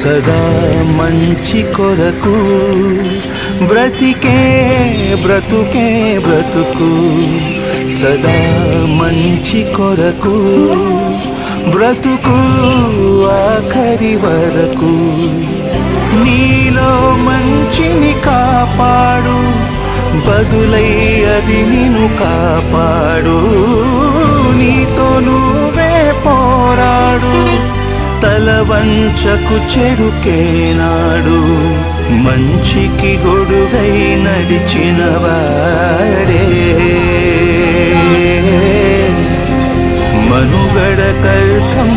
సదా మంచి కొరకు బ్రతుకే బ్రతుకు సదా మంచి కొరకు బ్రతుకు ఆఖరి వరకు నీలో మంచిని కాపాడు బదులై అది నిన్ను కాపాడు నీతో నువ్వే పోరాడు తల వంచకు చెడుకేనాడు మంచికి గొడుగై నడిచిన వాడే మనుగడ కర్థం